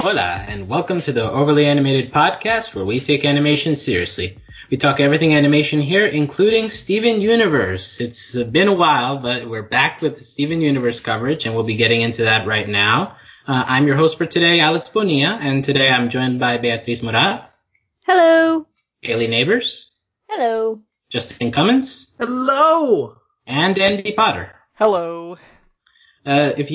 Hola, and welcome to the Overly Animated Podcast, where we take animation seriously. We talk everything animation here, including Steven Universe. It's been a while, but we're back with the Steven Universe coverage, and we'll be getting into that right now. I'm your host for today, Alex Bonilla, and today I'm joined by Beatriz Mourad. Hello. Hayley Nabuurs. Hello. Justin Cummings. Hello. And Andy Potter. Hello. If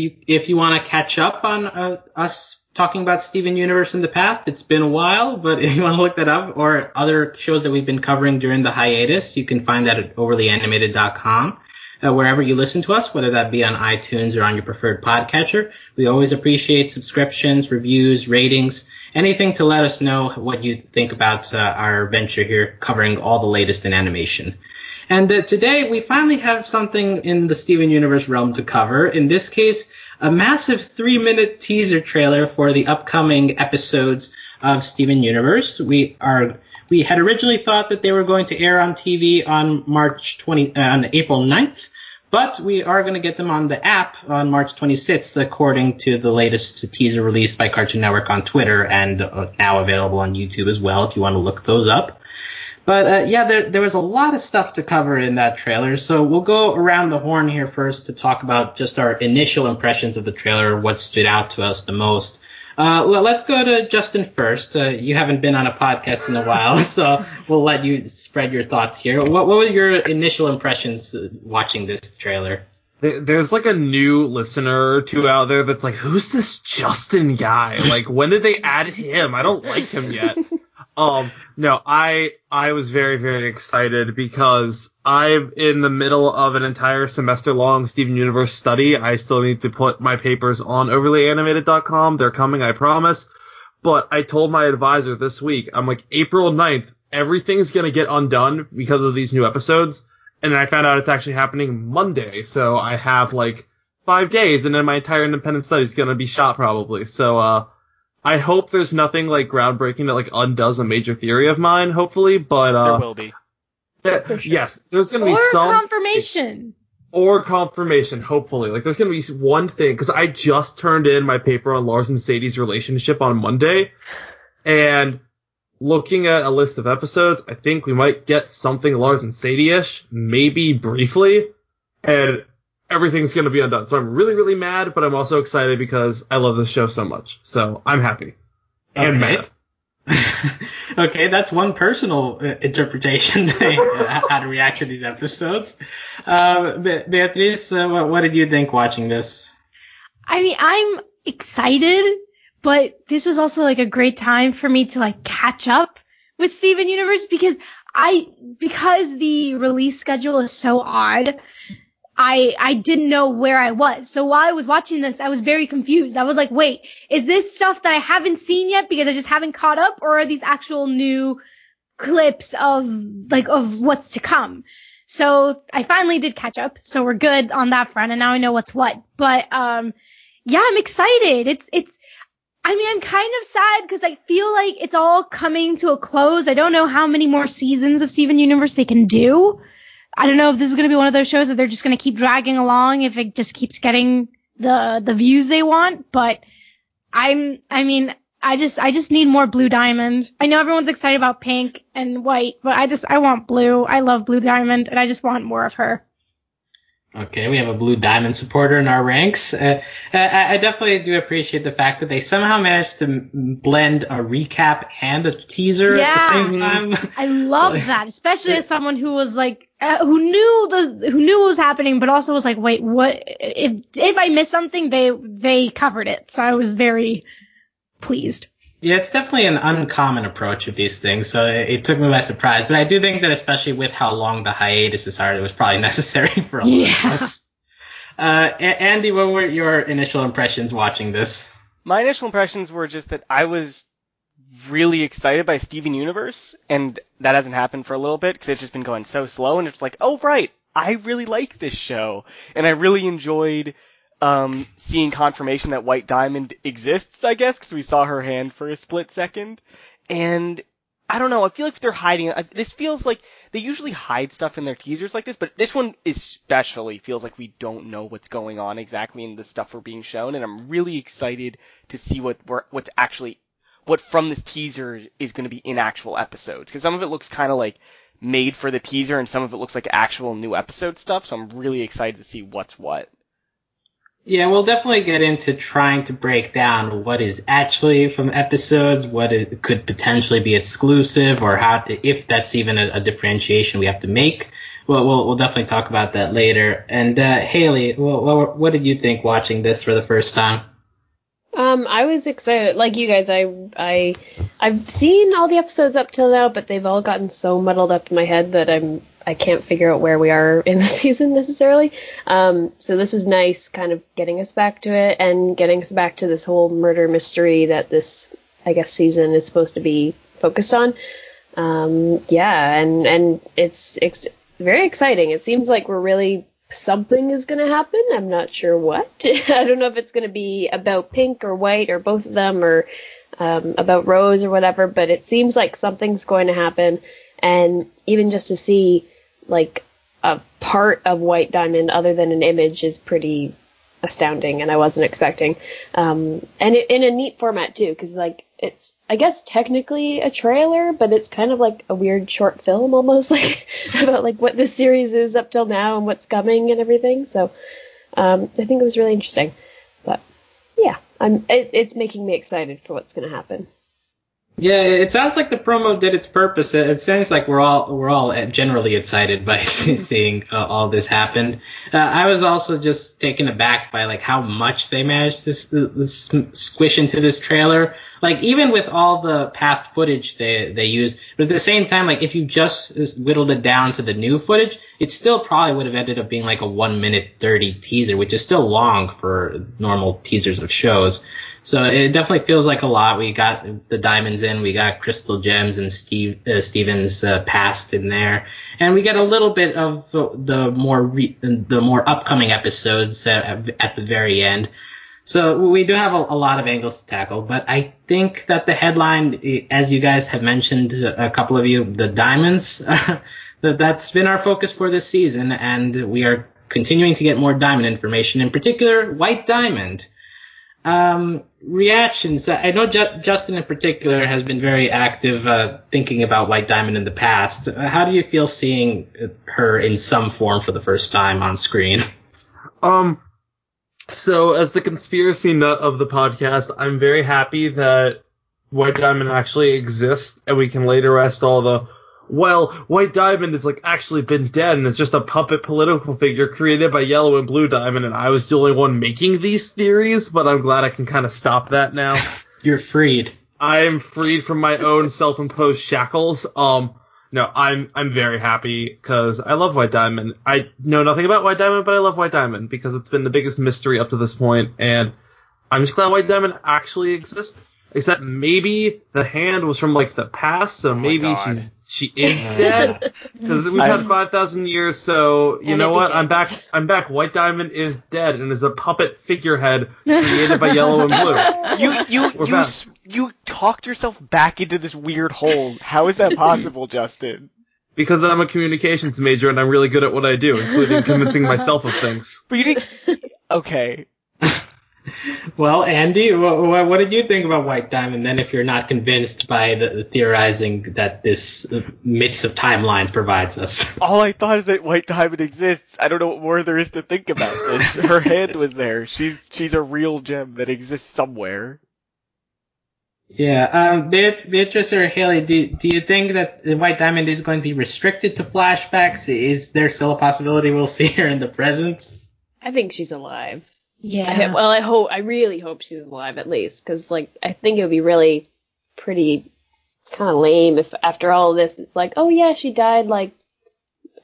you want to catch up on us talking about Steven Universe in the past, it's been a while, but if you want to look that up or other shows that we've been covering during the hiatus, you can find that at overlyanimated.com. Wherever you listen to us, whether that be on iTunes or on your preferred podcatcher, we always appreciate subscriptions, reviews, ratings, anything to let us know what you think about our venture here, covering all the latest in animation. And today we finally have something in the Steven Universe realm to cover. In this case, a massive 3-minute teaser trailer for the upcoming episodes of Steven Universe. We had originally thought that they were going to air on TV on April 9th, but we are going to get them on the app on March 26th, according to the latest teaser released by Cartoon Network on Twitter and now available on YouTube as well if you want to look those up. But there was a lot of stuff to cover in that trailer, so we'll go around the horn here first to talk about just our initial impressions of the trailer, what stood out to us the most. Let's go to Justin first. You haven't been on a podcast in a while, so we'll let you spread your thoughts here. What were your initial impressions watching this trailer? There's like a new listener or two out there that's like, who's this Justin guy? Like, when did they add him? I don't like him yet. No, I was very, very excited because I'm in the middle of an entire semester-long Steven Universe study. I still need to put my papers on overlyanimated.com. They're coming, I promise. But I told my advisor this week, I'm like, April 9th, everything's going to get undone because of these new episodes. And then I found out it's actually happening Monday. So I have like 5 days and then my entire independent study is going to be shot probably. So, I hope there's nothing like groundbreaking that like undoes a major theory of mine, hopefully, but there will be. Sure. Yes, there's going to be some confirmation. Or confirmation, hopefully. Like there's going to be one thing because I just turned in my paper on Lars and Sadie's relationship on Monday, and looking at a list of episodes, I think we might get something Lars and Sadie-ish, maybe briefly, and everything's going to be undone. So I'm really, really mad, but I'm also excited because I love this show so much. So I'm happy. And mad. Okay, that's one personal interpretation how to react to these episodes. Beatriz, what did you think watching this? I mean, I'm excited, but this was also like a great time for me to like catch up with Steven Universe because the release schedule is so odd. I didn't know where I was. So while I was watching this, I was very confused. I was like, wait, is this stuff that I haven't seen yet because I just haven't caught up, or are these actual new clips of what's to come? So I finally did catch up. So we're good on that front. And now I know what's what. But, yeah, I'm excited. I'm kind of sad because I feel like it's all coming to a close. I don't know how many more seasons of Steven Universe they can do. I don't know if this is going to be one of those shows that they're just going to keep dragging along if it just keeps getting the views they want. But I just need more Blue Diamond. I know everyone's excited about Pink and White, but I want Blue. I love Blue Diamond, and I just want more of her. Okay, we have a Blue Diamond supporter in our ranks. I definitely do appreciate the fact that they somehow managed to blend a recap and a teaser at the same time. I love that, especially as someone who was like, who knew what was happening, but also was like, wait, what? If I missed something, they covered it. So I was very pleased. Yeah, it's definitely an uncommon approach with these things, so it took me by surprise. But I do think that especially with how long the hiatuses are, it was probably necessary for a lot of us. Andy, what were your initial impressions watching this? My initial impressions were just that I was really excited by Steven Universe, and that hasn't happened for a little bit because it's just been going so slow, and it's like, oh, right, I really like this show, and I really enjoyed seeing confirmation that White Diamond exists, I guess, because we saw her hand for a split second. And I don't know, I feel like they're hiding. This feels like they usually hide stuff in their teasers like this, but this one especially feels like we don't know what's going on exactly in the stuff we're being shown, and I'm really excited to see what from this teaser is going to be in actual episodes, because some of it looks kind of like made for the teaser, and some of it looks like actual new episode stuff, so I'm really excited to see what's what. Yeah, we'll definitely get into trying to break down what is actually from episodes, what it could potentially be exclusive, or if that's even a differentiation we have to make. We'll definitely talk about that later. And Hayley, what did you think watching this for the first time? I was excited, like you guys. I've seen all the episodes up till now, but they've all gotten so muddled up in my head that I can't figure out where we are in the season necessarily. So this was nice, kind of getting us back to it and getting us back to this whole murder mystery that this, I guess, season is supposed to be focused on. Yeah, and it's very exciting. It seems like something is going to happen. I'm not sure what. I don't know if it's going to be about Pink or White or both of them, or about Rose or whatever, but it seems like something's going to happen. And even just to see like a part of White Diamond other than an image is pretty astounding, and I wasn't expecting. And in a neat format too, because like it's, I guess, technically a trailer, but it's kind of like a weird short film almost, like about like what this series is up till now and what's coming and everything. So I think it was really interesting. But yeah, it's making me excited for what's going to happen. Yeah, it sounds like the promo did its purpose. It sounds like we're all generally excited by seeing all this happen. I was also just taken aback by like how much they managed to squish into this trailer. Like even with all the past footage they use, but at the same time, like if you just whittled it down to the new footage, it still probably would have ended up being like a 1:30 teaser, which is still long for normal teasers of shows. So it definitely feels like a lot. We got the diamonds in, we got Crystal Gems and Steven's past in there, and we get a little bit of the more upcoming episodes at the very end. So we do have a lot of angles to tackle, but I think that the headline, as you guys have mentioned, a couple of you, the diamonds, that's been our focus for this season, and we are continuing to get more diamond information, in particular White Diamond. Reactions. I know Justin in particular has been very active thinking about White Diamond in the past. How do you feel seeing her in some form for the first time on screen? So as the conspiracy nut of the podcast, I'm very happy that White Diamond actually exists, and we can lay to rest all the, well, White Diamond has like actually been dead, and it's just a puppet political figure created by Yellow and Blue Diamond, and I was the only one making these theories, but I'm glad I can kind of stop that now. You're freed. I am freed from my own self-imposed shackles. No, I'm very happy because I love White Diamond. I know nothing about White Diamond, but I love White Diamond because it's been the biggest mystery up to this point, and I'm just glad White Diamond actually exists. Except maybe the hand was from like the past, so maybe she is dead because we've had 5,000 years. So you know what? I'm back. White Diamond is dead and is a puppet figurehead created by Yellow and Blue. You talked yourself back into this weird hole. How is that possible, Justin? Because I'm a communications major and I'm really good at what I do, including convincing myself of things. But you didn't. Okay. Well, Andy, what did you think about White Diamond then, if you're not convinced by the theorizing that this mix of timelines provides us? All I thought is that White Diamond exists. I don't know what more there is to think about this. Her hand was there. She's a real gem that exists somewhere. Yeah. Beatrice or Hayley, do you think that the White Diamond is going to be restricted to flashbacks? Is there still a possibility we'll see her in the present? I think she's alive. Yeah. I really hope she's alive at least, because like I think it would be really pretty kind of lame if after all of this it's like, oh yeah, she died like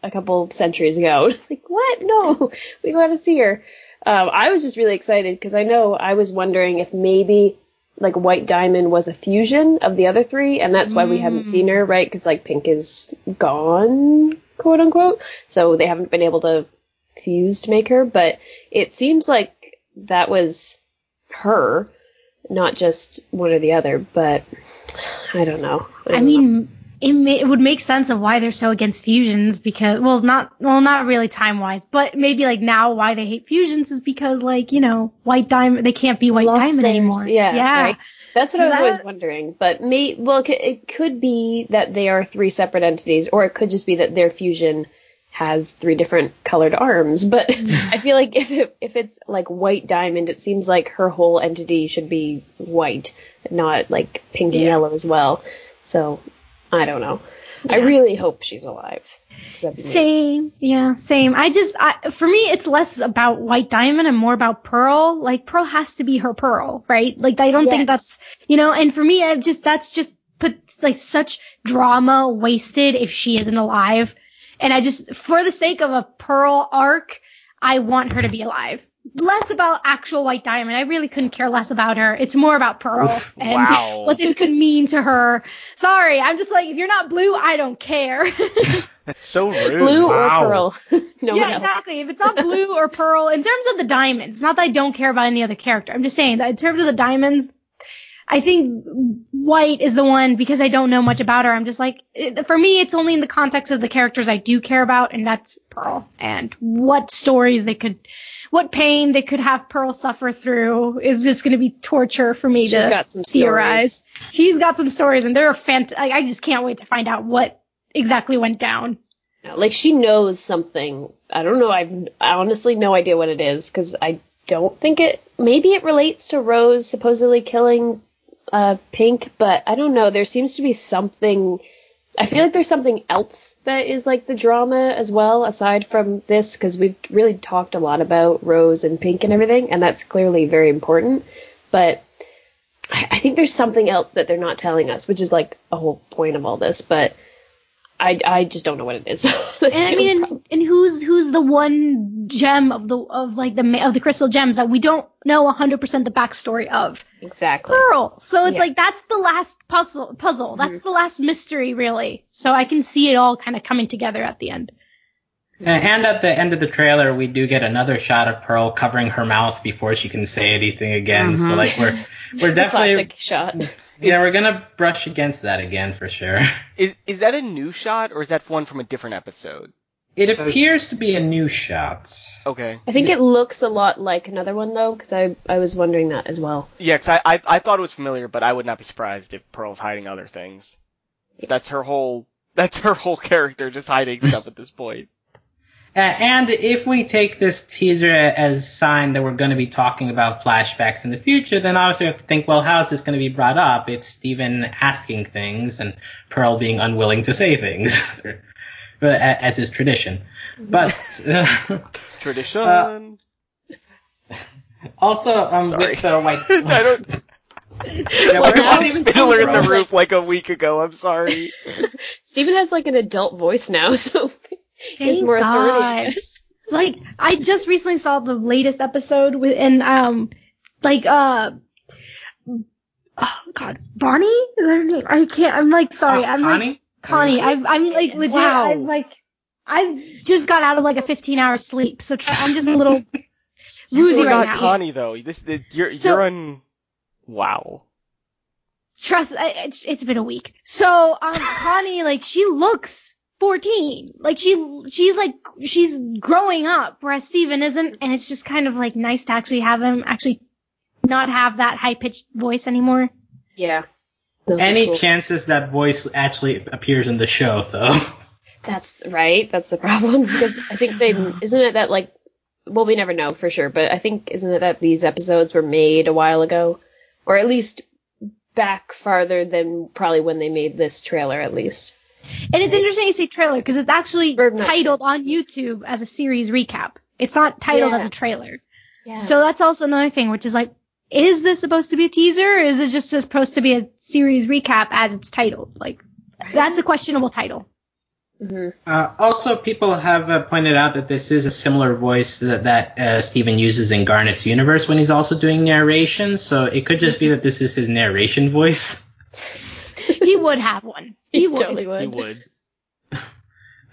a couple centuries ago. Like what? No, we got to see her. I was just really excited because I know I was wondering if maybe like White Diamond was a fusion of the other three, and that's why we haven't seen her, right? Because like Pink is gone, quote unquote, so they haven't been able to fuse to make her. But it seems like that was her, not just one or the other. But I don't know. I mean, it would make sense of why they're so against fusions because, not really time-wise, but maybe like now why they hate fusions is because like, White Diamond, they can't be White Diamond anymore. Yeah. Right. That's what I was always wondering. But it could be that they are 3 separate entities, or it could just be that their fusion has 3 different colored arms. But I feel like if it's like White Diamond, it seems like her whole entity should be white, not like pink and yellow as well. So I don't know. Yeah. I really hope she's alive. Same. Yeah, same. For me, it's less about White Diamond and more about Pearl. Like, Pearl has to be her Pearl, right? Like, I don't think that's, and for me, that's just put, like, such drama wasted if she isn't alive. And for the sake of a Pearl arc, I want her to be alive. Less about actual White Diamond. I really couldn't care less about her. It's more about Pearl and what this could mean to her. Sorry, I'm just like, if you're not blue, I don't care. That's so rude. Blue or Pearl. Exactly. If it's not blue or Pearl, in terms of the diamonds, it's not that I don't care about any other character. I'm just saying that in terms of the diamonds, I think White is the one because I don't know much about her. I'm just like, for me, it's only in the context of the characters I do care about, and that's Pearl. And what stories what pain they could have Pearl suffer through is just going to be torture for me to got some theorize. Stories. She's got some stories, and they're I just can't wait to find out what exactly went down. Like, she knows something. I don't know. I honestly no idea what it is, because I don't think maybe it relates to Rose supposedly killing Pink, but I don't know. There seems to be something. I feel like there's something else that is like the drama as well, aside from this, because we've really talked a lot about Rose and Pink and everything, and that's clearly very important. But I think there's something else that they're not telling us, which is like a whole point of all this. But I just don't know what it is. And who's the one gem of the crystal gems that we don't know 100% the backstory of? Exactly. Pearl. So it's like that's the last puzzle. Mm-hmm. That's the last mystery, really. So I can see it all kind of coming together at the end. And at the end of the trailer, we do get another shot of Pearl covering her mouth before she can say anything again. Mm-hmm. So like we're definitely classic shot. Yeah, we're gonna brush against that again for sure. Is that a new shot, or is that one from a different episode? It appears to be a new shot. Okay. I think it looks a lot like another one, though, because I was wondering that as well. Yeah, because I thought it was familiar, but I would not be surprised if Pearl's hiding other things. That's her whole character, just hiding stuff at this point. And if we take this teaser as a sign that we're going to be talking about flashbacks in the future, then obviously we have to think, well, how is this going to be brought up? It's Steven asking things and Pearl being unwilling to say things, as is tradition. But tradition. Also, with the white. I don't. Yeah, we watched Fiddler in the Roof like a week ago. I'm sorry. Steven has like an adult voice now, so. Thank more authority, I guess. Like, I just recently saw the latest episode oh God, Bonnie? I can't, I'm like, sorry, I'm Connie? like, Connie, I'm like, legit, wow. I just got out of like a 15-hour sleep, so I'm just a little woozy right now. Connie, though. You're on, wow. Trust, it's been a week. So, Connie, like, she looks 14. Like she's growing up, whereas Steven isn't, and it's just kind of like nice to actually have him not have that high pitched voice anymore. Yeah. Any chances that voice actually appears in the show, though? That's right. That's the problem, because I think isn't it that like, well, we never know for sure, but I think isn't it that these episodes were made a while ago, or at least back farther than probably when they made this trailer, at least. And it's interesting you say trailer, because it's actually titled on YouTube as a series recap. It's not titled as a trailer. Yeah. So that's also another thing, which is like, is this supposed to be a teaser, or is it just supposed to be a series recap as it's titled? Like, that's a questionable title. Mm-hmm. Also, people have pointed out that this is a similar voice that Steven uses in Garnet's universe when he's also doing narration, so it could just be that this is his narration voice. He would have one. He would. Totally would. He would.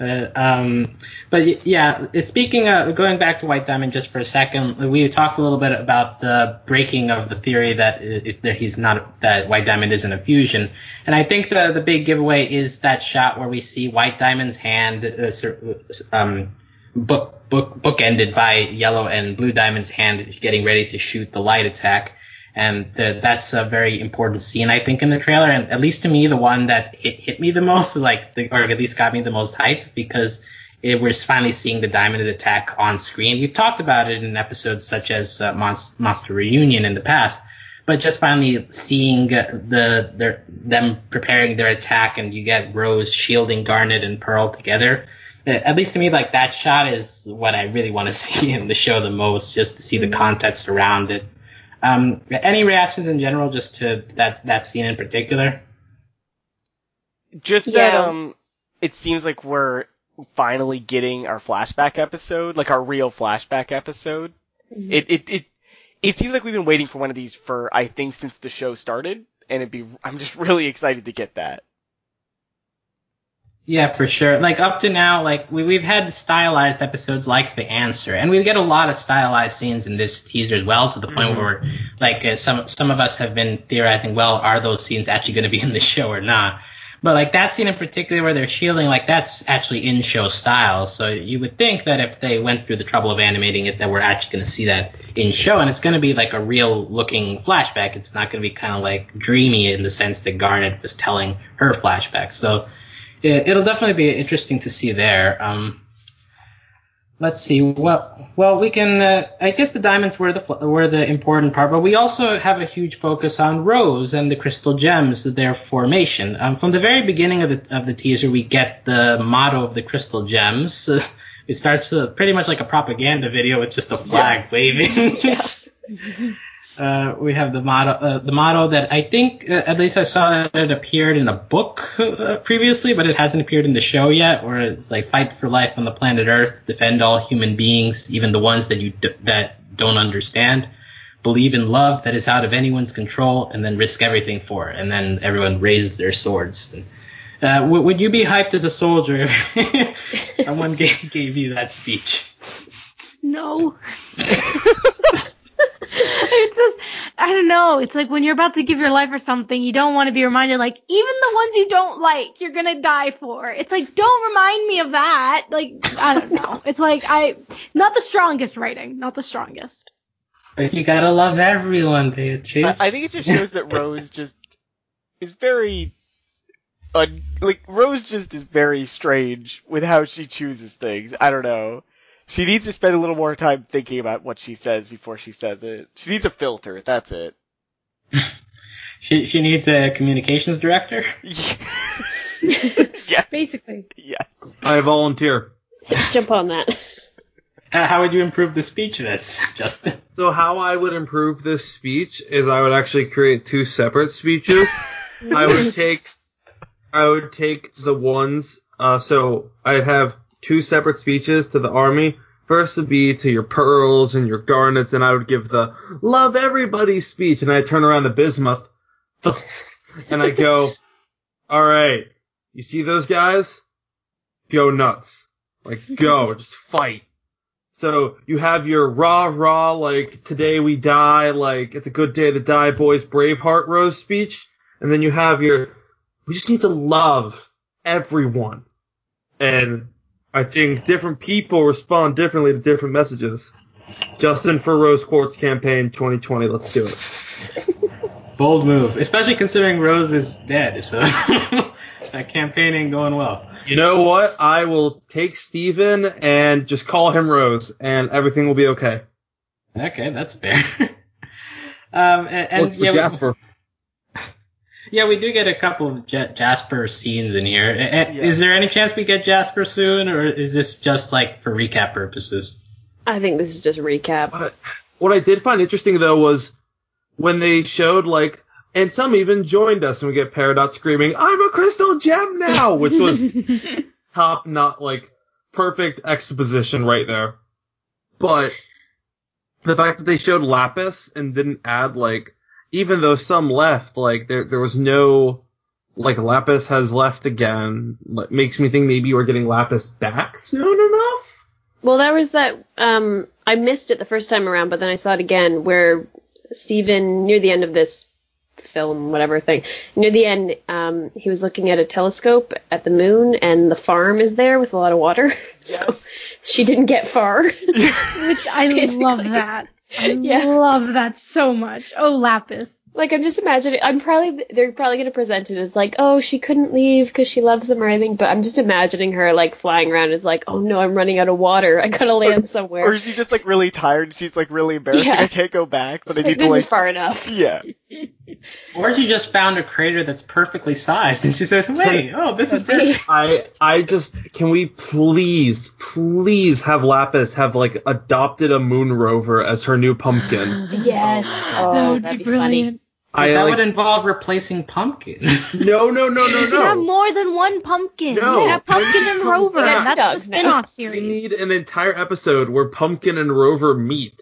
Yeah, speaking of going back to White Diamond just for a second, we talked a little bit about the breaking of the theory that that White Diamond isn't a fusion, and I think the big giveaway is that shot where we see White Diamond's hand bookended by Yellow and Blue Diamond's hand getting ready to shoot the light attack. And that's a very important scene, I think, in the trailer. And at least to me, the one that hit me the most, or at least got me the most hype, because we're finally seeing the Diamond attack on screen. We've talked about it in episodes such as Monster Reunion in the past, but just finally seeing them preparing their attack, and you get Rose shielding Garnet and Pearl together. At least to me, like, that shot is what I really want to see in the show the most, just to see the context around it. Any reactions in general, just to that scene in particular? Just that it seems like we're finally getting our flashback episode, like our real flashback episode. Mm-hmm. It seems like we've been waiting for one of these for, I think, since the show started, and I'm just really excited to get that. Yeah, for sure. Like, up to now, like, we've had stylized episodes like The Answer, and we get a lot of stylized scenes in this teaser as well, to the point where, like, some of us have been theorizing, well, are those scenes actually going to be in the show or not? But, like, that scene in particular where they're shielding, like, that's actually in-show style, so you would think that if they went through the trouble of animating it, that we're actually going to see that in-show, and it's going to be, like, a real-looking flashback. It's not going to be kind of, like, dreamy in the sense that Garnet was telling her flashback, so it'll definitely be interesting to see there. Let's see. Well, we can. I guess the diamonds were the important part, but we also have a huge focus on Rose and the crystal gems, their formation. From the very beginning of the teaser, we get the motto of the crystal gems. It starts pretty much like a propaganda video with just a flag waving. Yeah. We have the motto that I think, at least I saw that it appeared in a book previously, but it hasn't appeared in the show yet, where it's like, fight for life on the planet Earth, defend all human beings, even the ones that don't understand, believe in love that is out of anyone's control, and then risk everything for it. And then everyone raises their swords. Would you be hyped as a soldier if someone gave you that speech? No. It's just, I don't know. It's like when you're about to give your life for something, you don't want to be reminded, like, even the ones you don't like, you're going to die for. It's like, don't remind me of that. Like, I don't know. It's like, not the strongest writing. Not the strongest. But you gotta love everyone, Beatrice. I think it just shows that Rose just is very, Rose just is very strange with how she chooses things. I don't know. She needs to spend a little more time thinking about what she says before she says it. She needs a filter, that's it. She needs a communications director? Yeah. Basically. Yes. I volunteer. Jump on that. How would you improve the speech that's Justin? So how I would improve this speech is I would actually create two separate speeches. I would take the ones, so I'd have two separate speeches to the army. First would be to your Pearls and your Garnets, and I would give the love everybody speech, and I'd turn around to Bismuth, and I go, all right, you see those guys? Go nuts. Like, go, just fight. So you have your rah, like, today we die, like, it's a good day to die, boys, Braveheart Rose speech, and then you have your, we just need to love everyone. And I think different people respond differently to different messages. Justin for Rose Quartz campaign 2020. Let's do it. Bold move, especially considering Rose is dead, so that campaign ain't going well. You know what? I will take Steven and just call him Rose, and everything will be okay. Okay, that's fair. And Jasper. Yeah, we do get a couple of Jasper scenes in here. Is there any chance we get Jasper soon, or is this just, like, for recap purposes? I think this is just recap. What I did find interesting, though, was when they showed, like, and some even joined us, and we get Peridot screaming, I'm a crystal gem now! Which was perfect exposition right there. But the fact that they showed Lapis and didn't add, like, even though some left, like, there was no, like Lapis has left again. Makes me think maybe we're getting Lapis back soon enough. Well, there was that. I missed it the first time around, but then I saw it again where Steven, near the end of this film, whatever thing, near the end, he was looking at a telescope at the moon, and the farm is there with a lot of water. Yes. So she didn't get far. Which I love that. I love that so much. Oh, Lapis. Like, I'm just imagining, they're probably going to present it as like, oh, she couldn't leave because she loves him or anything, but I'm just imagining her, like, flying around. It's like, oh no, I'm running out of water. I gotta land somewhere. Or is she just, like, really tired and she's, like, really embarrassed? Yeah. I can't go back, but I need to, this like... is far enough. Yeah. Or she just found a crater that's perfectly sized, and she says, wait, this is perfect. Can we please have Lapis have, like, adopted a moon rover as her new pumpkin? Yes. That would that'd be be brilliant. That would involve replacing Pumpkin. No. You have more than one pumpkin. No. You have Pumpkin and Rover. Yeah, That's dogs the spin-off We series. need an entire episode where Pumpkin and Rover meet.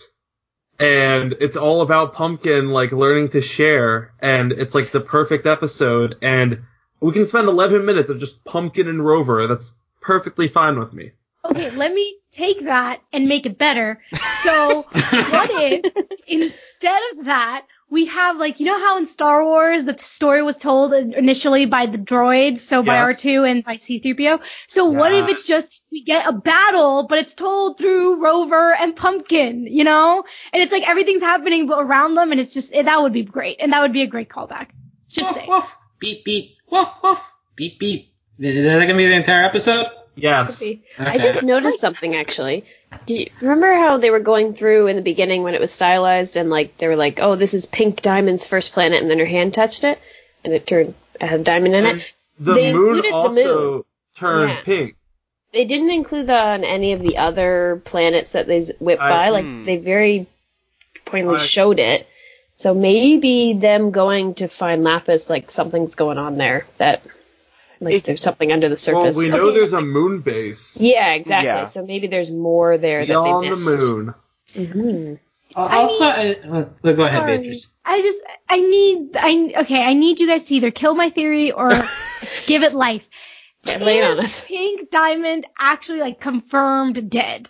And it's all about Pumpkin, like, learning to share. And it's, like, the perfect episode. And we can spend 11 minutes of just Pumpkin and Rover. That's perfectly fine with me. Okay, let me take that and make it better. So, what if, instead of that, we have, like, you know how in Star Wars the story was told initially by the droids, so by Yes. R2 and by C-3PO? So what if it's just, we get a battle, but it's told through Rover and Pumpkin, you know? And it's like everything's happening around them, and it's just, that would be great. And that would be a great callback. Just Woof, saying. woof, beep, beep, woof, woof, beep, beep. Is that going to be the entire episode? Yes. I just noticed something, actually. Do you remember how they were going through in the beginning when it was stylized and, like, they were like, oh, this is Pink Diamond's first planet, and then her hand touched it, and it had a diamond in it? The They moon included the also moon. turned Yeah. pink. They didn't include that on any of the other planets that they whipped by. Like, they very pointedly showed it. So maybe them going to find Lapis, like, something's going on there that... Like, there's something under the surface. Well, we know there's a moon base. Yeah, exactly. Yeah. So maybe there's more there that Beyond they missed. the moon. Mm-hmm. Go ahead, Sorry. Beatrice. I need you guys to either kill my theory or give it life. Yeah, lay it on Is us. Pink Diamond actually, like, confirmed dead?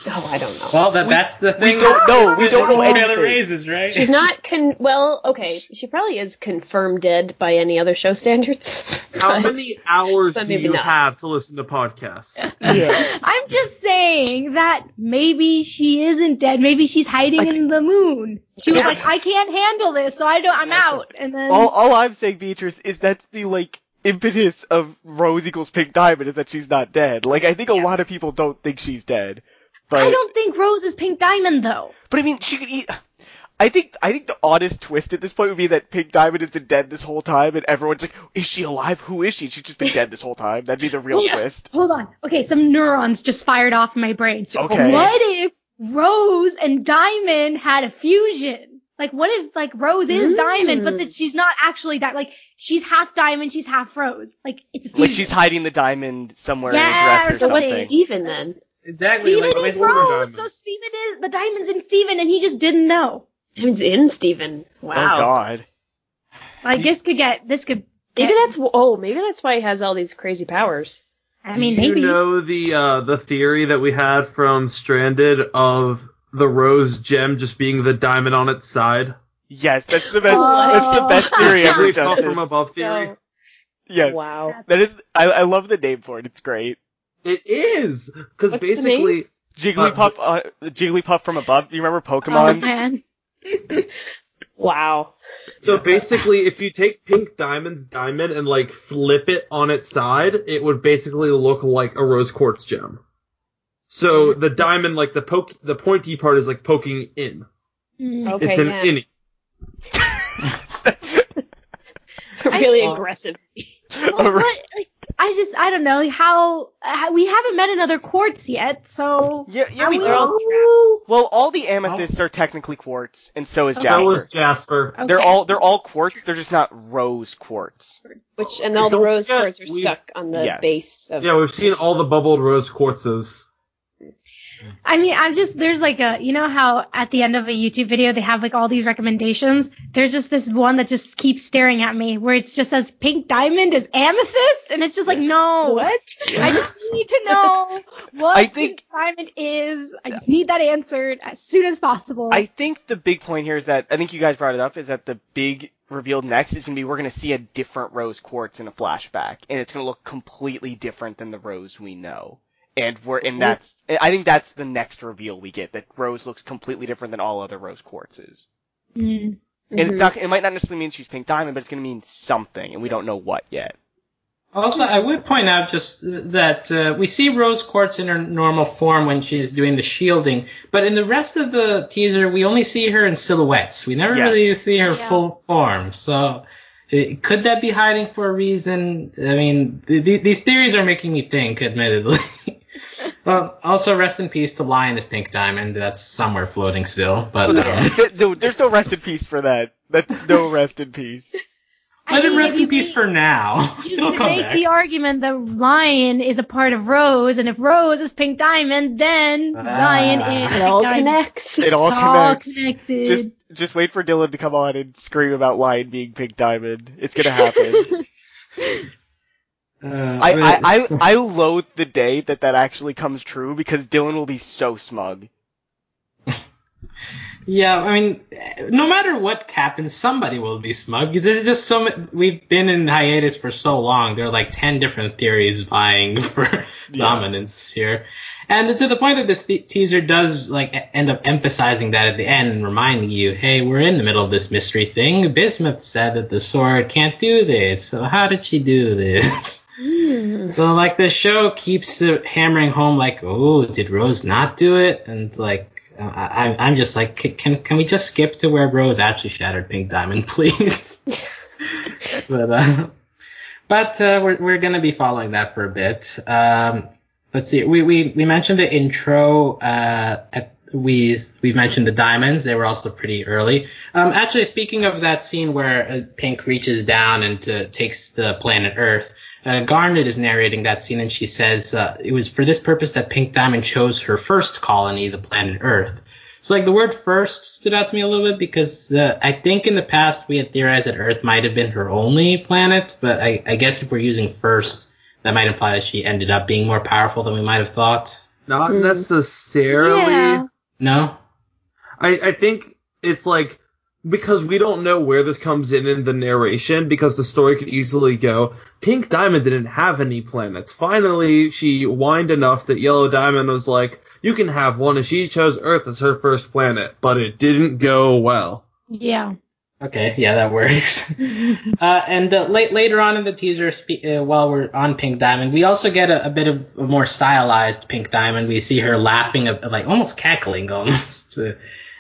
Oh, I don't know. Well, that's the thing. We don't know. We don't know Taylor anything. raises, right? She's not okay, she probably is confirmed dead by any other show standards. How many hours but do maybe you not. have to listen to podcasts? Yeah. I'm just saying that maybe she isn't dead. Maybe she's hiding in the moon. She was like, I can't handle this, so I'm out. And then All I'm saying, Beatrice, is that's the, like, impetus of Rose equals Pink Diamond is that she's not dead. Like, I think a lot of people don't think she's dead. But, I don't think Rose is Pink Diamond, though. But I mean, she could eat... I think the oddest twist at this point would be that Pink Diamond has been dead this whole time, and everyone's like, is she alive? Who is she? She's just been dead this whole time. That'd be the real twist. Hold on. Okay, some neurons just fired off in my brain. Okay. What if Rose and Diamond had a fusion? Like, what if, like, Rose is Diamond, but that she's not actually Diamond? Like, she's half Diamond, she's half Rose. Like, it's a fusion. Like she's hiding the diamond somewhere in a Yeah, dress or So something. what's Steven then? Exactly. Steven like, is Rose Rose, Diamond. so Steven is, the Diamond's in Steven, and he just didn't know. Diamond's in Steven. Wow. Oh, God. So I guess Maybe that's why he has all these crazy powers. I mean, Do maybe. you know the theory that we had from Stranded of the rose gem just being the diamond on its side? Yes, that's the best. That's the best theory ever Every fall tested. from above theory. So, Yes, wow. that is. I love the name for it. It's great. It is because What's the basically Jigglypuff, Jigglypuff from above. Do you remember Oh, Pokemon? man. Wow. So basically, if you take Pink Diamond's diamond and, like, flip it on its side, it would basically look like a rose quartz gem. So the diamond, like, the pointy part is, like, poking in. Okay, It's an yeah. innie. Really aggressive. Well, what, like, I don't know how we haven't met another quartz yet, so Yeah, we They're all Ooh. Well, all the amethysts are technically quartz, and so is Okay. That Jasper. was Jasper. Okay. They're all quartz. They're just not rose quartz. And all the Don't rose forget, quartz are we've- stuck on the Yes. base of Yeah, we've seen all the bubbled rose quartzes. I mean, there's like you know how at the end of a YouTube video they have like all these recommendations? There's just this one that just keeps staring at me where it just says pink diamond is amethyst, and it's just like, no. What? I just need to know what pink diamond is. I just need that answered as soon as possible. I think the big point here is that, I think you guys brought it up, is that the big revealed next is going to be we're going to see a different rose quartz in a flashback, and it's going to look completely different than the rose we know. I think that's the next reveal we get, that Rose looks completely different than all other Rose quartzes. Mm-hmm. And it might not necessarily mean she's Pink Diamond, but it's going to mean something, and we don't know what yet. Also, I would point out just that we see Rose Quartz in her normal form when she's doing the shielding, but in the rest of the teaser, we only see her in silhouettes. We never really see her full form, so could that be hiding for a reason? I mean, these theories are making me think, admittedly. Well, also rest in peace to Lioness Pink Diamond. That's somewhere floating still, but there's no rest in peace for that. That's no rest in peace. Let it rest in peace for now. You can make the argument that Lion is a part of Rose, and if Rose is Pink Diamond, then Lion is It all connects. It all connects. Connected. Just wait for Dylan to come on and scream about Lion being Pink Diamond. It's gonna happen. I loathe the day that actually comes true, because Dylan will be so smug. Yeah, I mean, no matter what happens, somebody will be smug. There's just we've been in hiatus for so long. There are like 10 different theories vying for dominance here. And to the point that this teaser does like end up emphasizing that at the end and reminding you, hey, we're in the middle of this mystery thing. Bismuth said that the sword can't do this. So how did she do this? So like the show keeps hammering home like, oh, did Rose not do it? And like, I'm just like, can we just skip to where Rose actually shattered Pink Diamond, please? but we're gonna be following that for a bit. Let's see. We mentioned the intro. We mentioned the diamonds. They were also pretty early. Actually, speaking of that scene where Pink reaches down and takes the planet Earth. Garnet is narrating that scene, and she says it was for this purpose that Pink Diamond chose her first colony, the planet Earth. So, like, the word first stood out to me a little bit because I think in the past we had theorized that Earth might have been her only planet, but I guess if we're using first, that might imply that she ended up being more powerful than we might have thought. Not necessarily. Yeah. No? I think it's like, because we don't know where this comes in the narration, because the story could easily go, Pink Diamond didn't have any planets. Finally, she whined enough that Yellow Diamond was like, you can have one, and she chose Earth as her first planet, but it didn't go well. Yeah. Okay, yeah, that works. And later on in the teaser, while we're on Pink Diamond, we also get a bit of a more stylized Pink Diamond. We see her laughing, like almost cackling almost.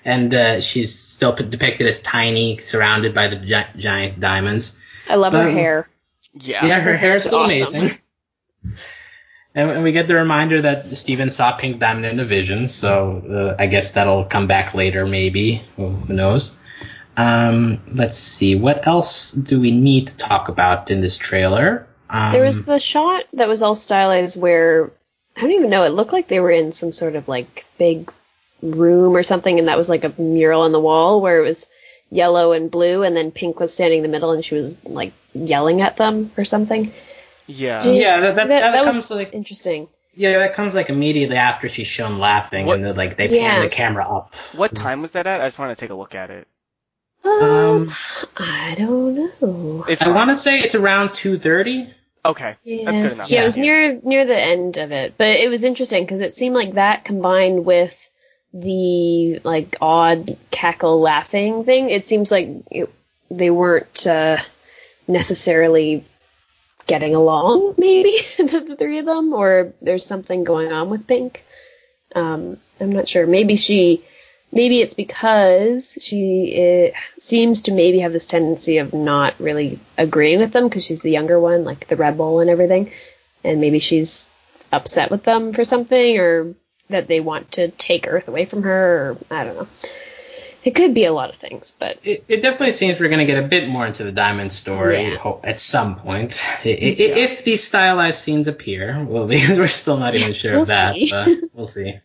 And she's still depicted as tiny, surrounded by the giant diamonds. I love her hair. Yeah, her hair is still awesome. Amazing. And we get the reminder that Steven saw Pink Diamond in a vision, so I guess that'll come back later, maybe. Who knows? Let's see. What else do we need to talk about in this trailer? There was the shot that was all stylized where, I don't even know, it looked like they were in some sort of like big room or something, and that was like a mural on the wall where it was yellow and blue, and then Pink was standing in the middle and she was like yelling at them or something. Yeah. Jeez, yeah, that was comes like interesting. Yeah, that comes like immediately after she's shown laughing, and they pan the camera up. What time was that at? I just want to take a look at it. I don't know. I want to say it's around 2:30. Okay, that's good enough. Yeah, it was near the end of it, but it was interesting because it seemed like that combined with the like odd cackle laughing thing. It seems like they weren't necessarily getting along, maybe the three of them, or there's something going on with Pink. I'm not sure. Maybe it's because she seems to maybe have this tendency of not really agreeing with them because she's the younger one, like the rebel and everything, and maybe she's upset with them for something, or that they want to take Earth away from her, or I don't know. It could be a lot of things, but it definitely seems we're going to get a bit more into the Diamond story at some point. If these stylized scenes appear, well, we're still not even sure of that, but we'll see.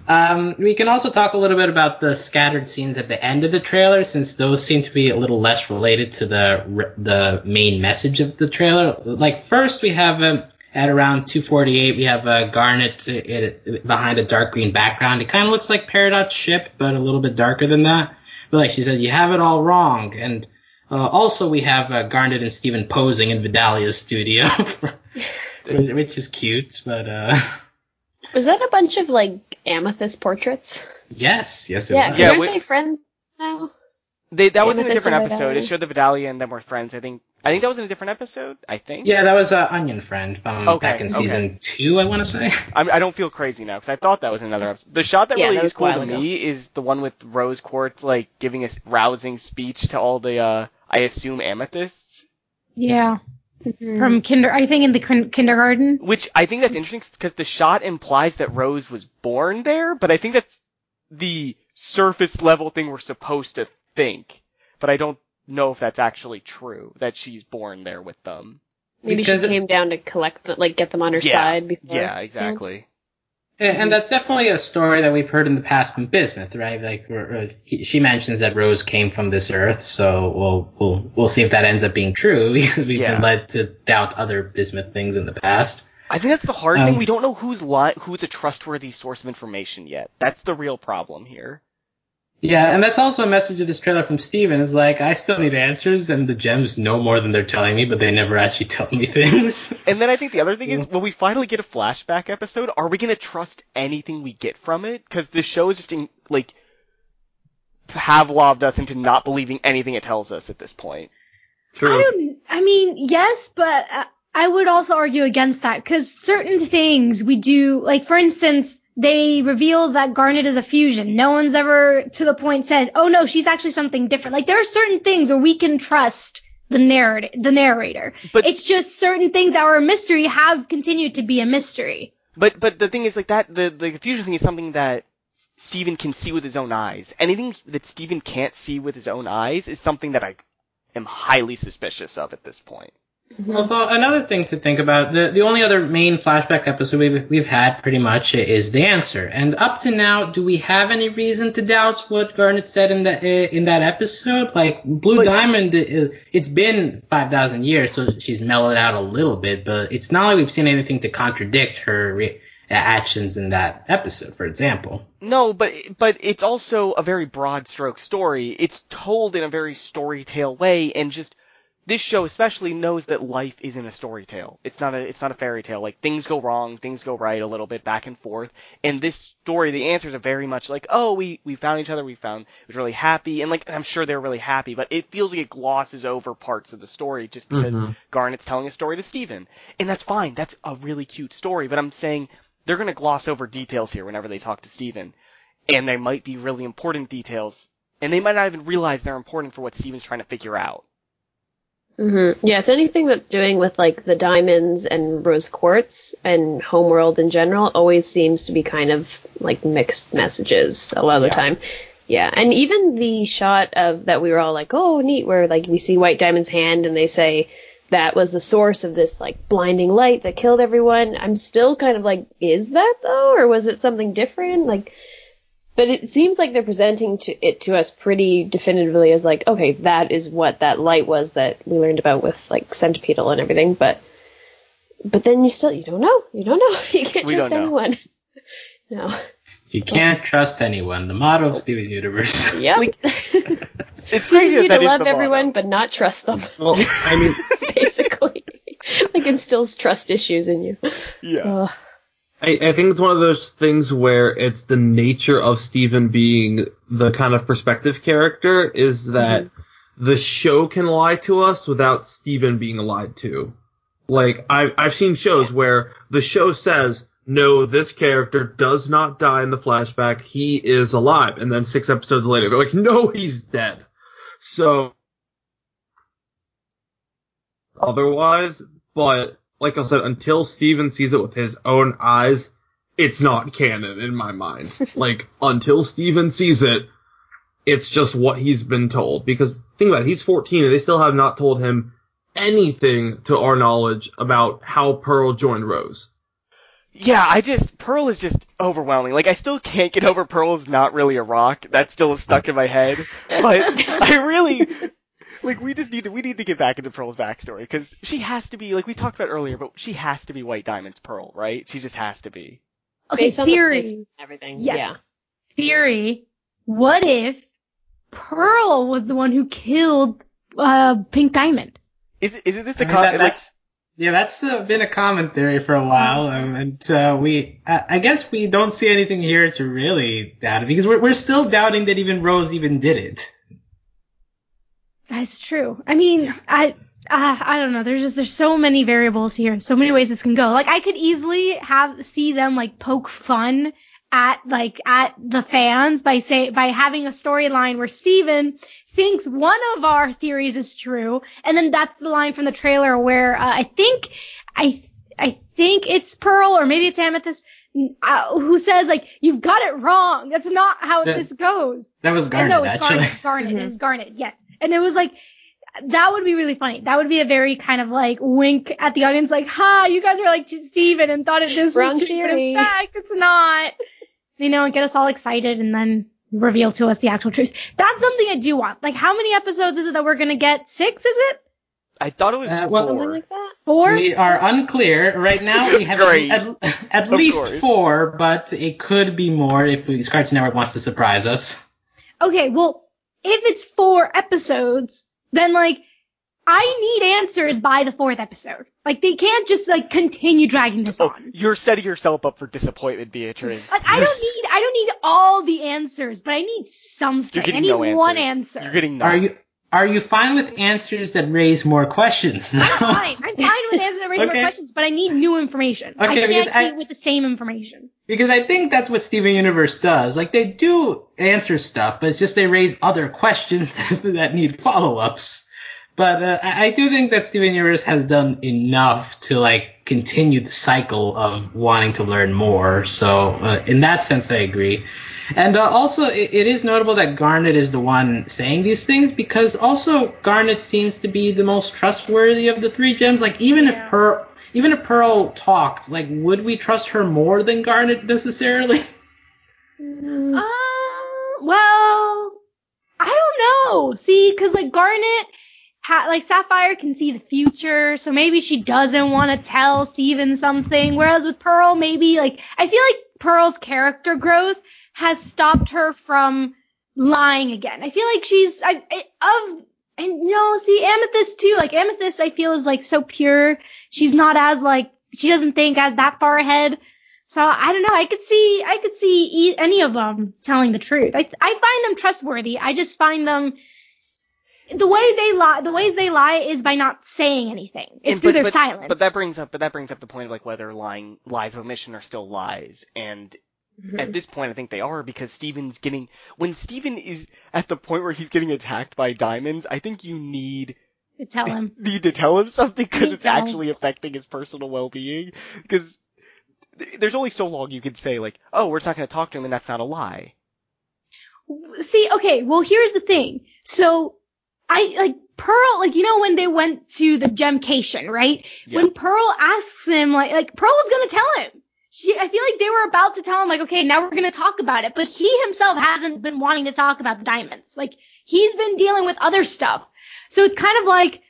We can also talk a little bit about the scattered scenes at the end of the trailer, since those seem to be a little less related to the main message of the trailer. Like, first we have at around 2:48, we have Garnet behind a dark green background. It kind of looks like Peridot's ship, but a little bit darker than that. But like she said, you have it all wrong. And also we have Garnet and Steven posing in Vidalia's studio, which is cute, but... Was that a bunch of, like, amethyst portraits? Yes, it was. Yeah, aren't they friends now? That was in a Amethyst different and episode. Vidalia? It showed the Vidalia and them were friends. I think that was in a different episode, I think. Yeah, that was Onion Friend from back in season 2, I want to say. I don't feel crazy now, because I thought that was another episode. The shot that really that is was a cool while to ago. me is the one with Rose Quartz, like, giving a rousing speech to all the, I assume, amethysts. Yeah. Mm-hmm. From I think in the kindergarten. Which I think that's interesting because the shot implies that Rose was born there, but I think that's the surface level thing we're supposed to think. But I don't know if that's actually true, that she's born there with them. Maybe Because she came down to get them on her side before. Yeah, exactly. And that's definitely a story that we've heard in the past from Bismuth, right? Like, she mentions that Rose came from this Earth, so we'll see if that ends up being true, because we've been led to doubt other Bismuth things in the past. I think that's the hard thing. We don't know who's a trustworthy source of information yet. That's the real problem here. Yeah, and that's also a message of this trailer from Steven, is like, I still need answers, and the gems know more than they're telling me, but they never actually tell me things. And then I think the other thing is, when we finally get a flashback episode, are we going to trust anything we get from it? Because this show is just, Pavloved us into not believing anything it tells us at this point. True. Yes, but I would also argue against that, because certain things we do, like, for instance, they revealed that Garnet is a fusion. No one's ever, to the point, said, oh no, she's actually something different. Like, there are certain things where we can trust the narrator. But it's just certain things that were a mystery have continued to be a mystery. But the thing is, like, that, the fusion thing is something that Steven can see with his own eyes. Anything that Steven can't see with his own eyes is something that I am highly suspicious of at this point. Although another thing to think about, the only other main flashback episode we've had pretty much is The Answer. And up to now, do we have any reason to doubt what Garnet said in that episode? Like, Blue Diamond, it's been 5,000 years, so she's mellowed out a little bit, but it's not like we've seen anything to contradict her actions in that episode, for example. No, but it's also a very broad stroke story. It's told in a very story-tale way, and just this show especially knows that life isn't a story tale. It's not a fairy tale. Like, things go wrong, things go right a little bit, back and forth. And this story, the answers are very much like, oh, we found each other, it was really happy, and I'm sure they're really happy, but it feels like it glosses over parts of the story just because Garnet's telling a story to Steven. And that's fine. That's a really cute story, but I'm saying they're gonna gloss over details here whenever they talk to Steven. And they might be really important details, and they might not even realize they're important for what Steven's trying to figure out. Mm-hmm. Yeah, it's anything that's doing with, like, the diamonds and rose quartz and homeworld in general always seems to be kind of, like, mixed messages a lot of the time. Yeah, and even the shot of that we were all like, oh, neat, where, like, we see White Diamond's hand and they say that was the source of this, like, blinding light that killed everyone. I'm still kind of like, is that, though? Or was it something different? Like, but it seems like they're presenting it to us pretty definitively as, like, okay, that is what that light was that we learned about with, like, Centipedal and everything. But then you don't know. You don't know. You can't trust anyone. No. You can't trust anyone. The motto of Steven Universe. Yep. Like, it's crazy you that to is love the everyone, motto. but not trust them. Well, I mean, basically, like, instills trust issues in you. Yeah. I think it's one of those things where it's the nature of Steven being the kind of perspective character is that the show can lie to us without Steven being lied to. Like, I've seen shows where the show says, no, this character does not die in the flashback, he is alive. And then 6 episodes later, they're like, no, he's dead. So, otherwise, but like I said, until Steven sees it with his own eyes, it's not canon in my mind. Like, until Steven sees it, it's just what he's been told. Because, think about it, he's 14 and they still have not told him anything to our knowledge about how Pearl joined Rose. Yeah, Pearl is just overwhelming. Like, I still can't get over Pearl is not really a rock. That's still stuck in my head. But I really, like, we need to get back into Pearl's backstory, because she has to be, like we talked about earlier, but she has to be White Diamond's Pearl, right? She just has to be. Okay, Based on the theory. place and everything. Yeah. Yeah. Theory. What if Pearl was the one who killed Pink Diamond? Isn't this the that's been a common theory for a while, and I guess we don't see anything here to really doubt it, because we're still doubting that even Rose even did it. That's true. I mean, I don't know. There's so many variables here, so many ways this can go. Like, I could easily see them like poke fun at the fans by having a storyline where Steven thinks one of our theories is true, and then that's the line from the trailer where I think it's Pearl, or maybe it's Amethyst, who says, like, you've got it wrong. That's not how this goes. That was Garnet, no, it's actually. Garnet. It was Garnet, yes. And it was like, that would be really funny. That would be a very kind of like wink at the audience, like, ha, you guys are like Steven and thought this was true, but in fact, it's not. And get us all excited and then reveal to us the actual truth. That's something I do want. Like, how many episodes is it that we're going to get? 6, is it? I thought it was 4. Something like that. 4? We are unclear. Right now we have at least 4, but it could be more if Cartoon Network wants to surprise us. Okay, well, if it's 4 episodes, then, like, I need answers by the 4th episode. Like, they can't just, like, continue dragging this on. You're setting yourself up for disappointment, Beatriz. Like, I don't need all the answers, but I need something. I need one answer. You're getting none. Are you fine with answers that raise more questions? I'm fine with answers that raise more questions, but I need new information. Okay, I can't keep with the same information. Because I think that's what Steven Universe does. Like, they do answer stuff, but it's just they raise other questions that need follow-ups. But I do think that Steven Universe has done enough to, like, continue the cycle of wanting to learn more. So in that sense, I agree. And also, it is notable that Garnet is the one saying these things, because also Garnet seems to be the most trustworthy of the 3 gems. Like, even if Pearl talked, like, would we trust her more than Garnet necessarily? Well, I don't know. See, because, like, Garnet, like, Sapphire can see the future, so maybe she doesn't want to tell Steven something. Whereas with Pearl, maybe, like, I feel like Pearl's character growth has stopped her from lying again. I feel like Amethyst too. Like, Amethyst, I feel, is, like, so pure. She's not as, like, she doesn't think as that far ahead. So I don't know. I could see any of them telling the truth. I find them trustworthy. I just find them, the ways they lie is by not saying anything. It's through their silence. But that brings up the point of, like, whether lies of omission are still lies. And at this point, I think they are, because when Steven is at the point where he's getting attacked by diamonds, I think you need to tell him. Need to tell him something, because it's actually affecting his personal well-being. Because there's only so long you can say, like, oh, we're not going to talk to him, and that's not a lie. See, okay, well, here's the thing. So, Pearl, like, when they went to the gemcation, right? Yeah. When Pearl asks him, like Pearl was gonna tell him. I feel like they were about to tell him, like, okay, now we're gonna talk about it. But he himself hasn't been wanting to talk about the diamonds. Like, he's been dealing with other stuff. So it's kind of like,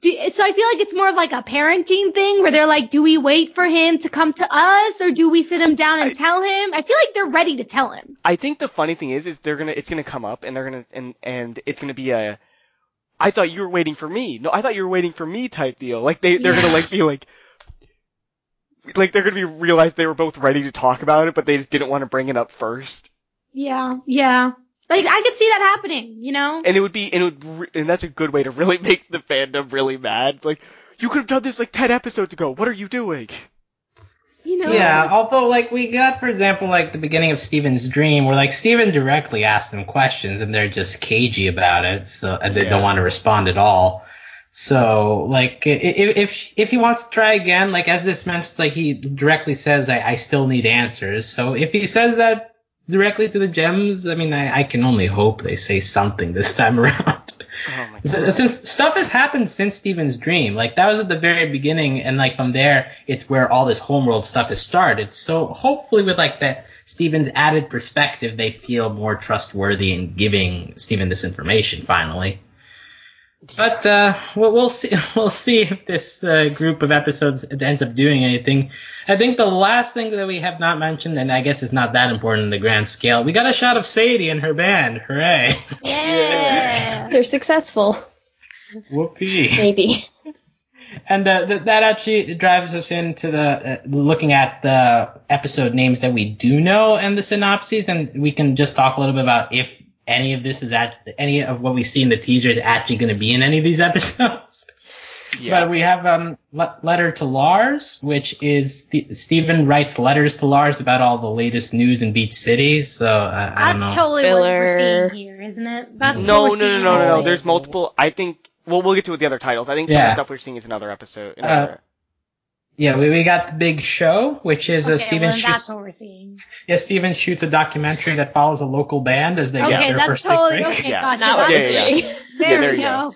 so I feel like it's more of like a parenting thing, where they're like, do we wait for him to come to us, or do we sit him down and tell him? I feel like they're ready to tell him. I think the funny thing is it's gonna come up, and and it's gonna be a, I thought you were waiting for me. No, I thought you were waiting for me type deal. Like, they're gonna, like, be like they're gonna realize they were both ready to talk about it, but they just didn't want to bring it up first. Yeah. Like, I could see that happening, And that's a good way to really make the fandom really mad. Like, you could have done this like 10 episodes ago. What are you doing? Yeah, although, like, we got, for example, like, the beginning of Steven's dream, where, like, Steven directly asked them questions, and they're just cagey about it, so they don't want to respond at all. So, like, if he wants to try again, like, as this mentions, like, he directly says, I still need answers. So if he says that directly to the gems, I mean, I can only hope they say something this time around. Oh my Since stuff has happened since Steven's dream, like that was at the very beginning, and like from there, it's where all this homeworld stuff has started. So hopefully, with like that Steven's added perspective, they feel more trustworthy in giving Steven this information finally. But we'll see. We'll see if this group of episodes ends up doing anything. I think the last thing that we have not mentioned, and I guess it's not that important in the grand scale, we got a shot of Sadie and her band. Hooray! Yeah. They're successful. Whoopee! Maybe. And that actually drives us into the looking at the episode names that we do know and the synopses, and we can just talk a little bit about if any of this is any of what we see in the teaser is actually going to be in any of these episodes. Yeah. But we have Letter to Lars, which is Steven writes letters to Lars about all the latest news in Beach City. So I don't know. That's totally what we're seeing here, isn't it? That's No. There's multiple. I think. Well, we'll get to it with the other titles. I think some of the stuff we're seeing is another episode. Yeah, we got The Big Show, which is Steven shoots. That's what we're seeing. Yeah, Steven shoots a documentary that follows a local band as they get their first big break. Okay, Yeah. gotcha. Yeah. There you go.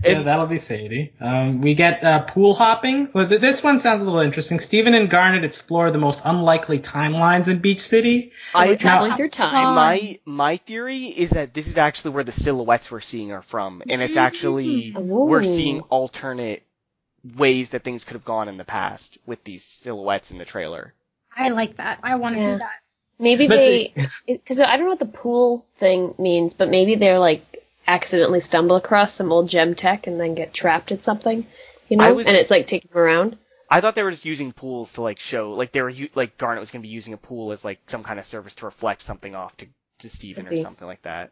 Yeah, that'll be Sadie. We get pool hopping. Well, this one sounds a little interesting. Steven and Garnet explore the most unlikely timelines in Beach City. We're traveling through time. My theory is that this is actually where the silhouettes we're seeing are from, and it's actually we're seeing alternate ways that things could have gone in the past with these silhouettes in the trailer. I like that. I want to see that. Maybe because I don't know what the pool thing means, but maybe they're like accidentally stumble across some old gem tech and then get trapped at something, and it's like taking them around. I thought they were just using pools to like show, like they were like Garnet was going to be using a pool as like some kind of service to reflect something off to Steven or something like that.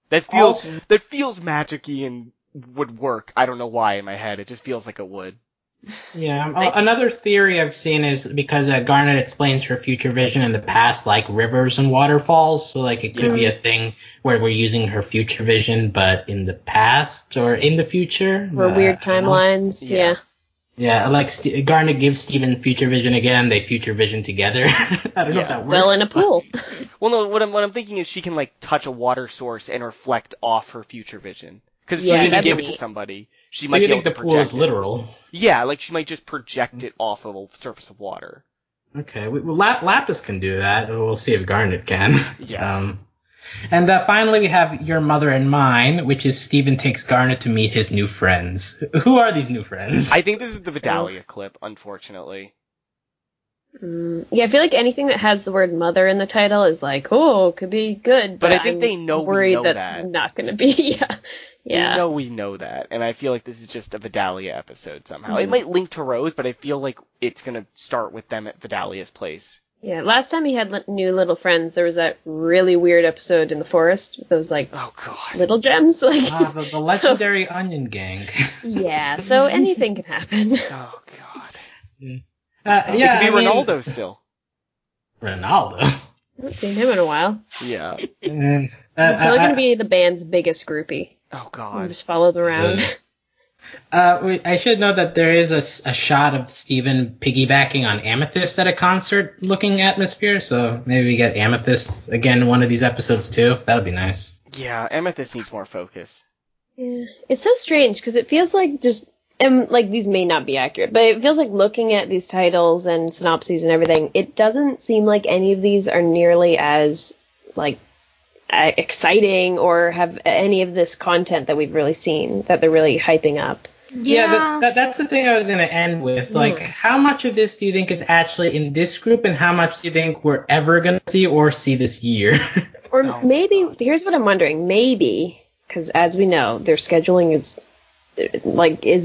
That feels magic-y and would work. I don't know why in my head. It just feels like it would. Yeah. Another theory I've seen is because Garnet explains her future vision in the past, like rivers and waterfalls. So like it could be a thing where we're using her future vision, but in the past or in the future. Or weird timelines. Yeah. Yeah, like Garnet gives Steven future vision again. They future vision together. I don't know if that works. Well, in a pool. Well, no. What I'm thinking is she can like touch a water source and reflect off her future vision. Because if she didn't give it to somebody, she might be able to project it. So you think the pool is literal? Yeah, like she might just project it off of a surface of water. Okay, Lapis can do that. We'll see if Garnet can. Yeah. And finally, we have Your Mother and Mine, which is Steven takes Garnet to meet his new friends. Who are these new friends? I think this is the Vidalia clip, unfortunately. Yeah, I feel like anything that has the word mother in the title is like, could be good. But I think they know we know that's not going to be. Yeah. We know that, and I feel like this is just a Vidalia episode somehow. It might link to Rose, but I feel like it's going to start with them at Vidalia's place. Yeah, last time he had new little friends, there was that really weird episode in the forest with those, like, little gems. Like, the legendary onion gang. Yeah, so anything can happen. Oh, God. Yeah, it could be Ronaldo still. Ronaldo? I haven't seen him in a while. Yeah. He's really going to be the band's biggest groupie. Oh, God. And just follow them around. I should note that there is a shot of Steven piggybacking on Amethyst at a concert looking atmosphere, so maybe we get Amethyst again in one of these episodes too. That'll be nice. Yeah, Amethyst needs more focus. Yeah. It's so strange because it feels like just, like these may not be accurate, but it feels like looking at these titles and synopses and everything, it doesn't seem like any of these are nearly as, like, exciting or have any of this content that we've really seen that they're really hyping up. Yeah, that's the thing I was going to end with. Like, how much of this do you think is actually in this group, and how much do you think we're ever going to see or see this year? Or maybe, here's what I'm wondering, maybe, because as we know, their scheduling is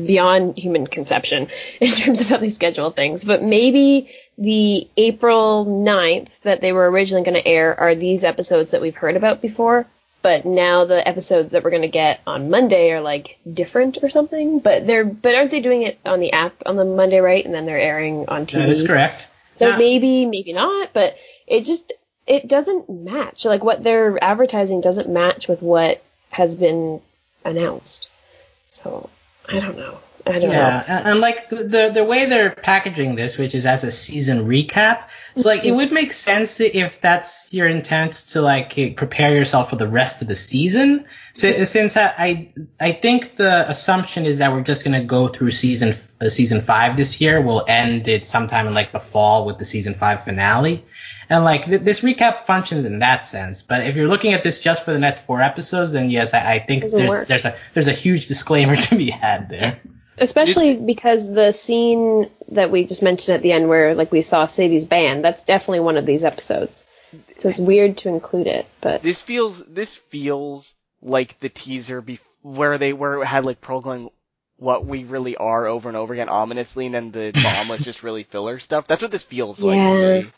beyond human conception in terms of how they schedule things, but maybe the April 9th that they were originally going to air are these episodes that we've heard about before, but now the episodes that we're going to get on Monday are like different or something, but aren't they doing it on the app on the Monday, right? And then they're airing on TV. That is correct. So maybe not, but it doesn't match. Like what they're advertising doesn't match with what has been announced. So I don't know. I don't know. Yeah, and like the way they're packaging this, which is as a season recap, so like it would make sense if that's your intent to like prepare yourself for the rest of the season. So, since I think the assumption is that we're just gonna go through season 5 this year. We'll end it sometime in like the fall with the season 5 finale. And like this recap functions in that sense, but if you're looking at this just for the next 4 episodes, then yes, I think there's a huge disclaimer to be had there. Especially because the scene that we just mentioned at the end where like we saw Sadie's band, that's definitely one of these episodes. So it's weird to include it, but this feels like the teaser where it had like proclaim what we really are over and over again ominously, and then the bomb was just really filler stuff. That's what this feels like to me.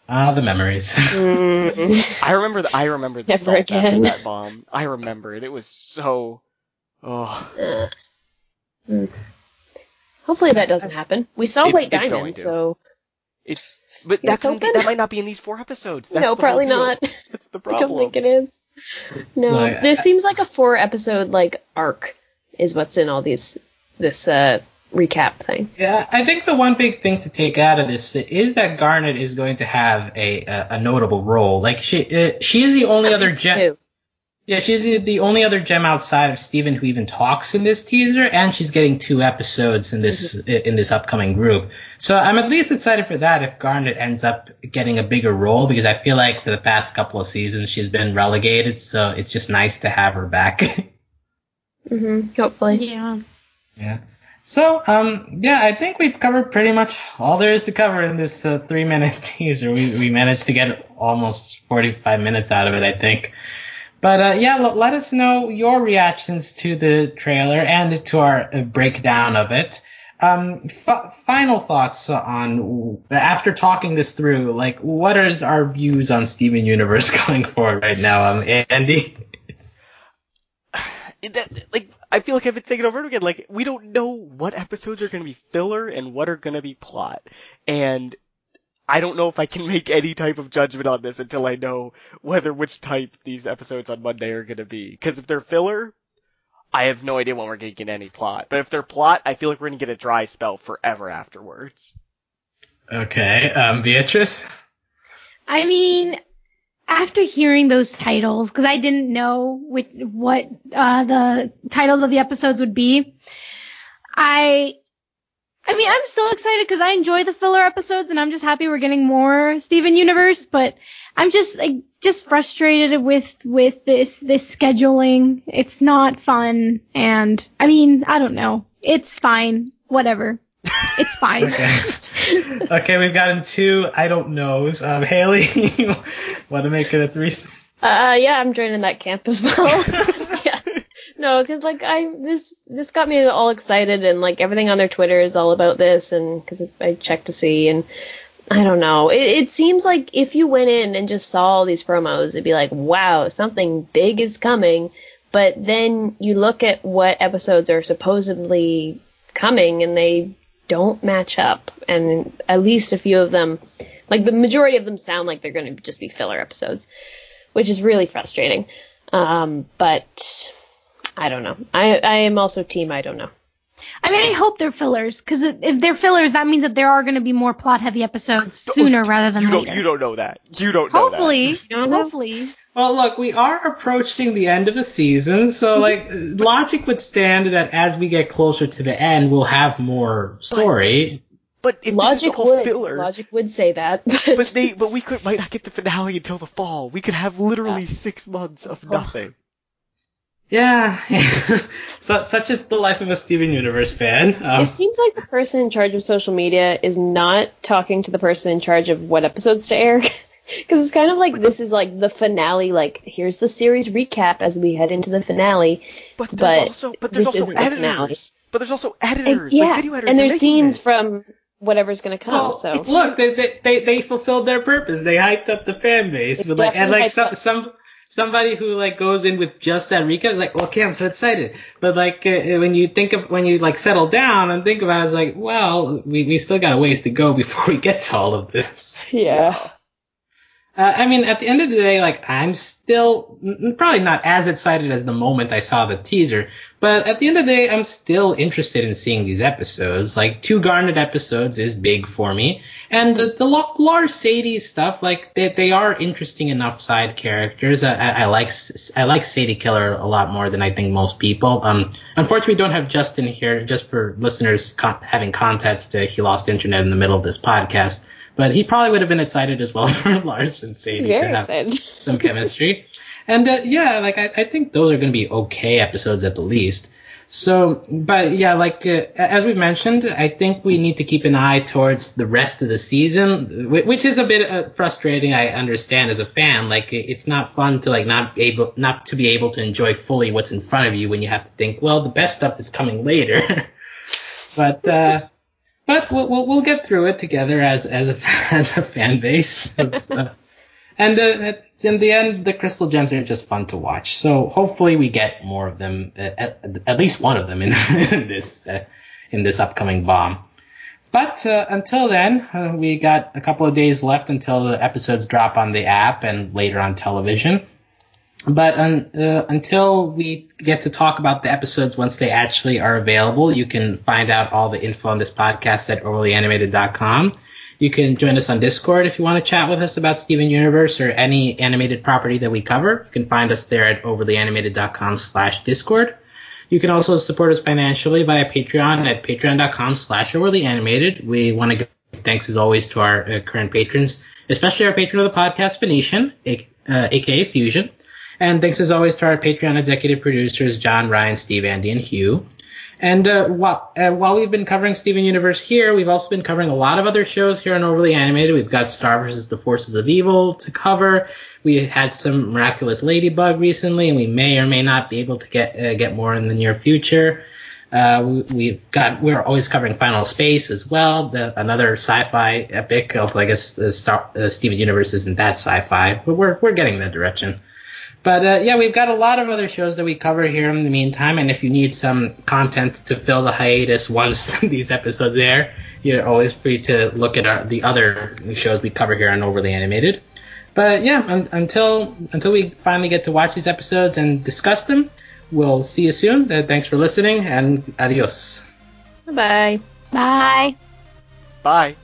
The memories. I remember the Never salt again. after that bomb. I remember it. It was so. Oh. Hopefully that doesn't happen. We saw White Diamond, so. But that might not be in these 4 episodes. That's no, probably not. That's the problem. I don't think it is. No, this seems like a 4-episode like arc is what's in all this recap thing. Yeah, I think the one big thing to take out of this is that Garnet is going to have a notable role. Like she is the only other gem. Yeah, she's the only other gem outside of Steven who even talks in this teaser, and she's getting 2 episodes in this upcoming group. So I'm at least excited for that if Garnet ends up getting a bigger role, because I feel like for the past couple of seasons she's been relegated, so it's just nice to have her back. Hopefully. Yeah. So, I think we've covered pretty much all there is to cover in this 3-minute teaser. We managed to get almost 45 minutes out of it, I think. But let us know your reactions to the trailer and to our breakdown of it. Final thoughts on, after talking this through, like, what is our views on Steven Universe going forward right now, Andy? I feel like I've been thinking over it again. Like, we don't know what episodes are going to be filler and what are going to be plot. And I don't know if I can make any type of judgment on this until I know which type these episodes on Monday are going to be. Because if they're filler, I have no idea when we're going to get any plot. But if they're plot, I feel like we're going to get a dry spell forever afterwards. Okay. Beatrice? I mean, after hearing those titles, because I didn't know what the titles of the episodes would be, I mean, I'm still excited because I enjoy the filler episodes, and I'm just happy we're getting more Steven Universe. But I'm just frustrated with this scheduling. It's not fun, and I mean, I don't know. It's fine. Whatever. It's fine. Okay, we've gotten 2 I don't knows. Hayley, you want to make it a 3? Yeah, I'm joining that camp as well. Yeah. No, because like this got me all excited, and like everything on their Twitter is all about this, and because I checked to see, and I don't know. It seems like if you went in and just saw all these promos, it'd be like, wow, something big is coming. But then you look at what episodes are supposedly coming, and they don't match up, and at least a few of them, like the majority of them, sound like they're going to just be filler episodes, which is really frustrating. But I don't know. I am also team I don't know. I mean, I hope they're fillers, because if they're fillers, that means that there are going to be more plot-heavy episodes sooner rather than later. You don't know that. You don't know Hopefully. that. Hopefully. Well, look, we are approaching the end of the season, so like logic would stand that as we get closer to the end, we'll have more story. But if Logic would filler, Logic would say that. but we might not get the finale until the fall. We could have literally 6 months of nothing. Yeah. So such is the life of a Steven Universe fan. It seems like the person in charge of social media is not talking to the person in charge of what episodes to air. Because it's kind of like this is like the finale, like here's the series recap as we head into the finale. But there's also editors. But there's also editors, like video editors. And there's scenes from whatever's going to come. Well, so look, they fulfilled their purpose. They hyped up the fan base, with somebody who like goes in with just that recap is like, okay, I'm so excited. But like when you settle down and think about it, it's like, well, we still got a ways to go before we get to all of this. Yeah. I mean, at the end of the day, like, I'm still probably not as excited as the moment I saw the teaser, but at the end of the day, I'm still interested in seeing these episodes. Like, 2 Garnet episodes is big for me, and the Lars Sadie stuff, like, they are interesting enough side characters. I like Sadie Killer a lot more than I think most people. Unfortunately, we don't have Justin here, just for listeners having context. He lost internet in the middle of this podcast. But he probably would have been excited as well for Lars and Sadie to have some chemistry. And I think those are going to be okay episodes at the least. So, but yeah, as we mentioned, I think we need to keep an eye towards the rest of the season, which is a bit frustrating. I understand as a fan, like it's not fun to not to be able to enjoy fully what's in front of you when you have to think, well, the best stuff is coming later. But we'll get through it together as a fan base. And in the end, the Crystal Gems are just fun to watch. So hopefully we get more of them, at least one of them in this upcoming bomb. But until then, we got a couple of days left until the episodes drop on the app and later on television. But until we get to talk about the episodes once they actually are available, you can find out all the info on this podcast at overlyanimated.com. You can join us on Discord if you want to chat with us about Steven Universe or any animated property that we cover. You can find us there at overlyanimated.com/Discord. You can also support us financially via Patreon at patreon.com/overlyanimated. We want to give thanks as always to our current patrons, especially our patron of the podcast, Phoenician, aka Fusion. And thanks as always to our Patreon executive producers, John, Ryan, Steve, Andy, and Hugh. And while we've been covering Steven Universe here, we've also been covering a lot of other shows here on Overly Animated. We've got Star vs. the Forces of Evil to cover. We had some Miraculous Ladybug recently, and we may or may not be able to get more in the near future. We're always covering Final Space as well, another sci-fi epic. Although I guess Steven Universe isn't that sci-fi, but we're getting that direction. But we've got a lot of other shows that we cover here in the meantime, and if you need some content to fill the hiatus once these episodes air, you're always free to look at the other shows we cover here on Overly Animated. But yeah, until we finally get to watch these episodes and discuss them, we'll see you soon. Thanks for listening, and adios. Bye-bye. Bye. Bye.